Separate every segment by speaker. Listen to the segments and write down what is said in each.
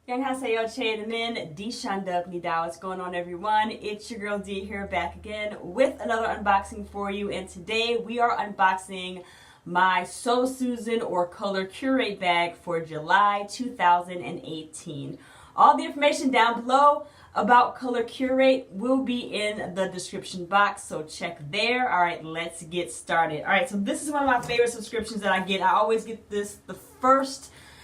Speaker 1: Annyeonghaseyo, Chaedamin, Dishanduk What's going on, everyone? It's your girl D here, back again with another unboxing for you. And today we are unboxing my So Susan or Color Curate bag for July 2018. All the information down below about Color Curate will be in the description box, so check there. All right, let's get started. All right, so this is one of my favorite subscriptions that I get. I always get this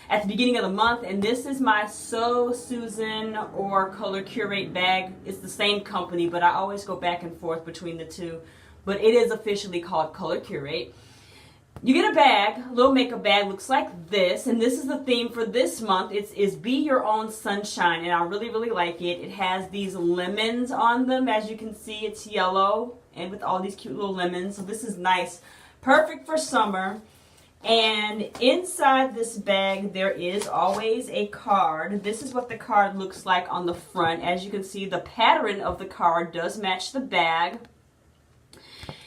Speaker 1: at the beginning of the month, and this is my So Susan or Color Curate bag. It's the same company, but I always go back and forth between the two. But it is officially called Color Curate. You get a bag, a little makeup bag, looks like this, and this is the theme for this month. It's Be Your Own Sunshine, and I really like it. It has these lemons on them. As you can see, it's yellow and with all these cute little lemons, so this is nice. Perfect for summer. And inside this bag, there is always a card. This is what the card looks like on the front. As you can see, the pattern of the card does match the bag.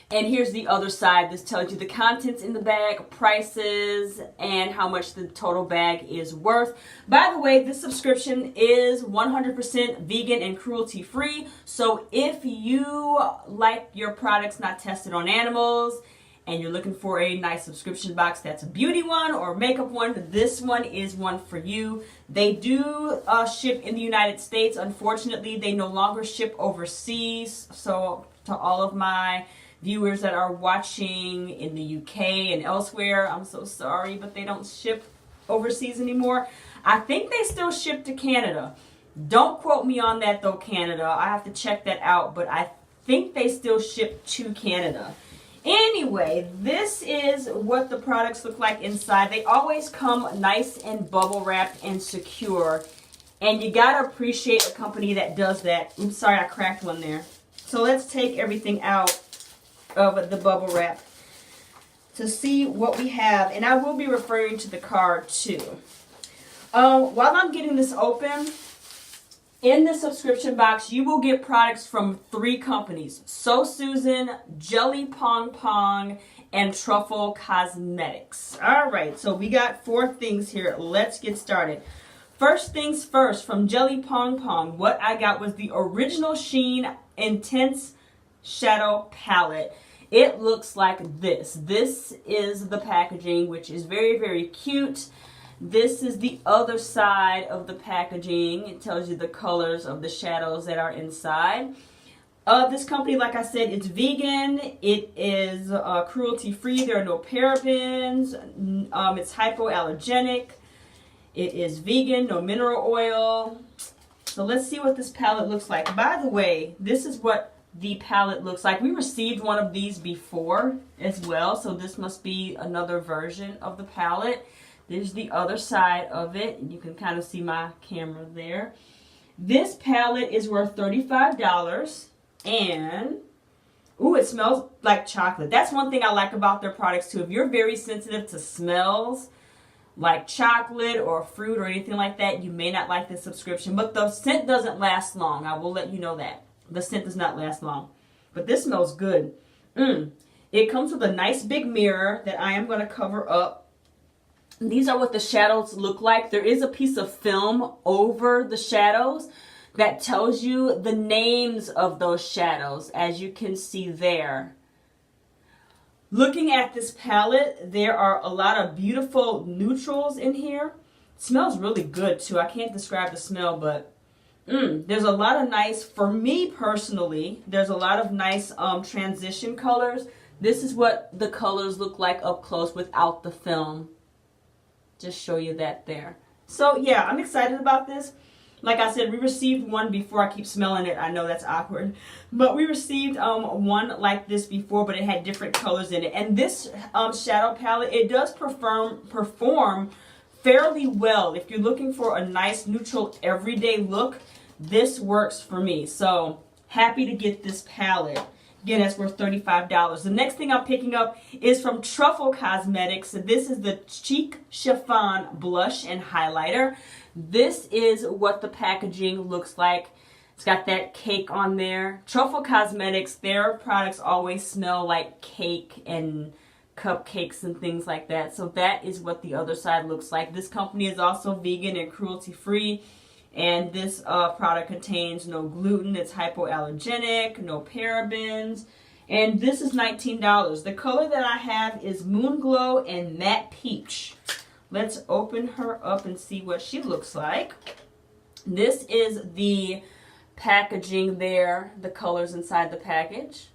Speaker 1: And here's the other side. This tells you the contents in the bag, prices, and how much the total bag is worth. By the way, this subscription is 100% vegan and cruelty-free. So if you like your products not tested on animals, and you're looking for a nice subscription box that's a beauty one or makeup one, this one is one for you. They do ship in the United States. Unfortunately, they no longer ship overseas. So to all of my viewers that are watching in the UK and elsewhere, I'm so sorry, but they don't ship overseas anymore. I think they still ship to Canada. Don't quote me on that though, Canada. I have to check that out, but I think they still ship to Canada. Anyway, this is what the products look like inside. They always come nice and bubble wrapped and secure. And you gotta appreciate a company that does that. Oops, sorry, I cracked one there. So let's take everything out of the bubble wrap to see what we have. And I will be referring to the card too. While I'm getting this open, in the subscription box, you will get products from 3 companies: So Susan, Jelly Pong Pong, and Truffle Cosmetics. All right, so we got 4 things here. Let's get started. First things first, from Jelly Pong Pong, what I got was the original Sheen Intense Shadow Palette. It looks like this. This is the packaging, which is very cute. This is the other side of the packaging. It tells you the colors of the shadows that are inside. This company, like I said, it's vegan. It is cruelty-free. There are no parabens. It's hypoallergenic. It is vegan, no mineral oil. So let's see what this palette looks like. By the way, this is what the palette looks like. We received one of these before as well, so this must be another version of the palette. There's the other side of it. You can kind of see my camera there. This palette is worth $35. And, ooh, it smells like chocolate. That's one thing I like about their products too. If you're very sensitive to smells, like chocolate or fruit or anything like that, you may not like this subscription. But the scent doesn't last long. I will let you know that. The scent does not last long. But this smells good. It comes with a nice big mirror that I am going to cover up. These are what the shadows look like. There is a piece of film over the shadows that tells you the names of those shadows, as you can see there. Looking at this palette, there are a lot of beautiful neutrals in here. It smells really good too. I can't describe the smell, but there's a lot of nice, for me personally, there's a lot of nice transition colors. This is what the colors look like up close without the film. Just show you that there. So yeah, I'm excited about this. Like I said, we received one before. I keep smelling it. I know that's awkward. But we received one like this before, but it had different colors in it. And this shadow palette, it does perform fairly well. If you're looking for a nice neutral everyday look, this works for me. So happy to get this palette. Again, that's worth $35. The next thing I'm picking up is from Truffle Cosmetics. This is the Cheek Chiffon Blush and Highlighter. This is what the packaging looks like. It's got that cake on there. Truffle Cosmetics, their products always smell like cake and cupcakes and things like that. So that is what the other side looks like. This company is also vegan and cruelty-free. And this product contains no gluten, it's hypoallergenic, no parabens. And this is $19. The color that I have is Moon Glow and Matte Peach. Let's open her up and see what she looks like. This is the packaging there, the colors inside the package.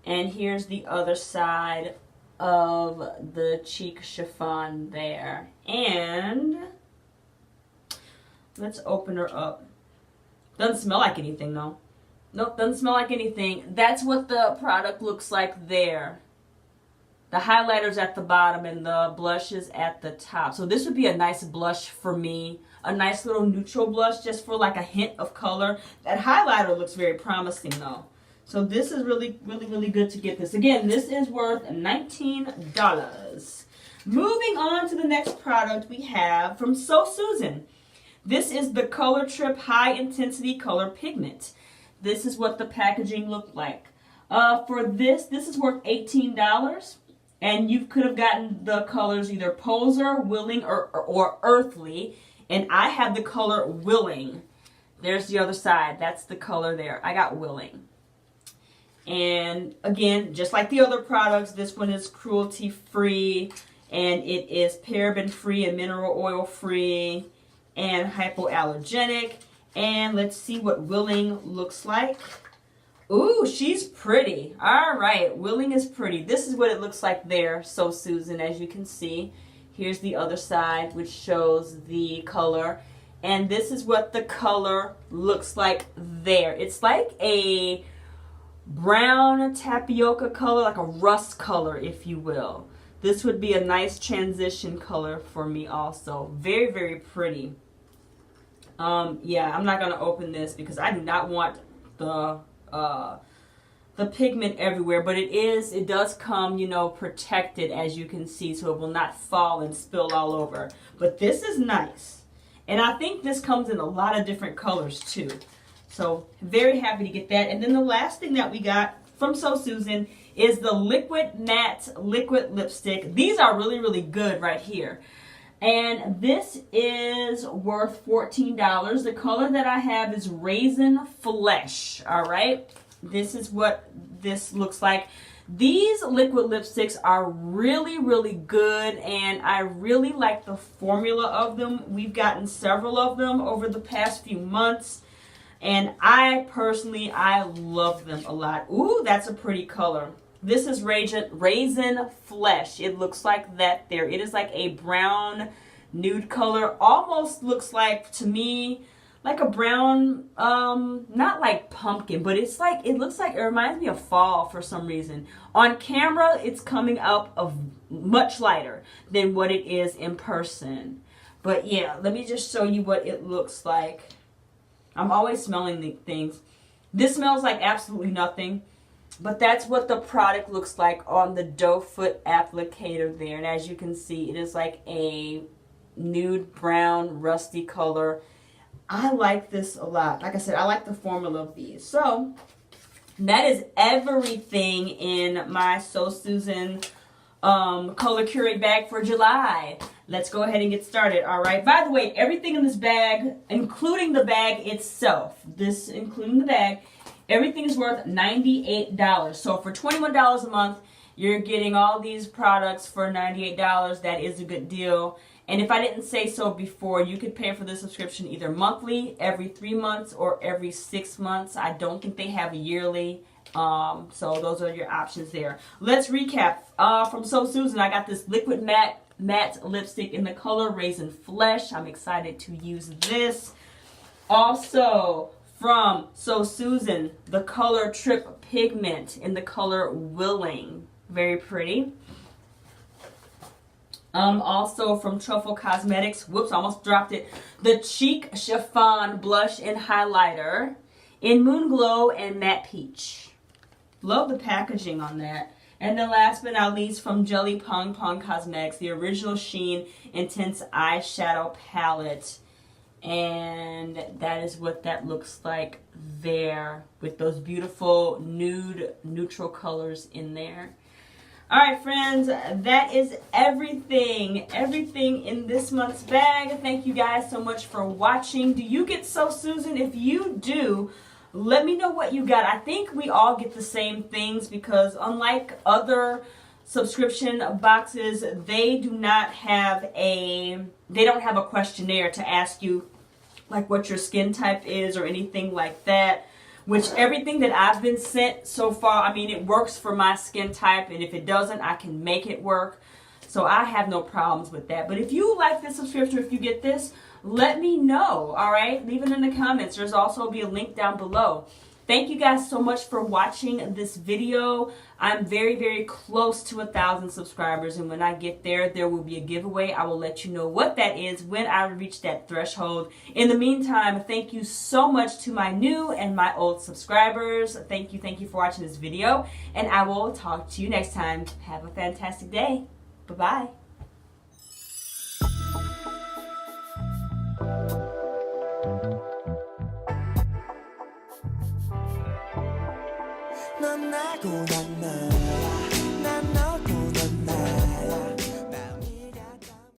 Speaker 1: And here's the other side of the cheek chiffon there. And let's open her up. Doesn't smell like anything though. Nope, doesn't smell like anything. That's what the product looks like there. The highlighter's at the bottom and the blush is at the top. So this would be a nice blush for me. A nice little neutral blush just for like a hint of color. That highlighter looks very promising though. So this is really, really, really good to get this. Again, this is worth $19. Moving on to the next product we have from So Susan. This is the Color Trip High Intensity Color Pigment. This is what the packaging looked like. For this is worth $18. And you could have gotten the colors either Poser, Willing, or Earthly. And I have the color Willing. There's the other side. That's the color there. I got Willing. And again, just like the other products, this one is cruelty-free. And it is paraben-free and mineral oil-free and hypoallergenic. And let's see what Willing looks like. Ooh, she's pretty. All right, Willing is pretty. This is what it looks like there, So Susan, as you can see. Here's the other side, which shows the color. And this is what the color looks like there. It's like a brown tapioca color, like a rust color, if you will. This would be a nice transition color for me also. Very, very pretty. Yeah, I'm not going to open this because I do not want the pigment everywhere, but it does come, you know, protected, as you can see, so it will not fall and spill all over. But this is nice. And I think this comes in a lot of different colors too. So very happy to get that. And then the last thing that we got from So Susan is the Liquid Matte Liquid Lipstick. These are really, really good right here. And this is worth $14. The color that I have is Raisin Flesh. All right. This is what this looks like. These liquid lipsticks are really, really good. And I really like the formula of them. We've gotten several of them over the past few months. And I love them a lot. Ooh, that's a pretty color. This is Raisin Flesh. It looks like that there. It is like a brown nude color. Almost looks like, to me, like a brown, not like pumpkin, but it looks like, it reminds me of fall for some reason. On camera, it's coming up of much lighter than what it is in person. But yeah, let me just show you what it looks like. I'm always smelling the things. This smells like absolutely nothing. But that's what the product looks like on the doe foot applicator there. And as you can see, it is like a nude brown rusty color. I like this a lot. Like I said, I like the formula of these. So that is everything in my So Susan color curate bag for July. Let's go ahead and get started. All right. By the way, everything in this bag, including the bag itself, including the bag, everything is worth $98. So for $21 a month, you're getting all these products for $98. That is a good deal. And if I didn't say so before, you could pay for the subscription either monthly, every 3 months, or every 6 months. I don't think they have a yearly. So those are your options there. Let's recap. From So Susan, I got this liquid matte lipstick in the color Raisin Flesh. I'm excited to use this. Also, from So Susan, the Color Trip Pigment in the color Willing. Very pretty. Also from Truffle Cosmetics, whoops, I almost dropped it, the Cheek Chiffon Blush and Highlighter in Moon Glow and Matte Peach. Love the packaging on that. And then last but not least, from Jelly Pong Pong Cosmetics, the Original Sheen Intense Eyeshadow Palette. And that is what that looks like there, with those beautiful nude neutral colors in there. All right, friends, that is everything in this month's bag. Thank you guys so much for watching. Do you get So Susan? If you do, let me know what you got. I think we all get the same things because unlike other subscription boxes, they don't have a questionnaire to ask you like what your skin type is or anything like that. Which everything that I've been sent so far, I mean, it works for my skin type, and if it doesn't, I can make it work. So I have no problems with that. But if you like this subscription, if you get this, let me know, all right? Leave it in the comments. There's also be a link down below. Thank you guys so much for watching this video. I'm very, very close to 1,000 subscribers, and when I get there, there will be a giveaway. I will let you know what that is when I reach that threshold. In the meantime, thank you so much to my new and my old subscribers. Thank you for watching this video, and I will talk to you next time. Have a fantastic day. Bye-bye.
Speaker 2: 넌 나고 난 나야 난 너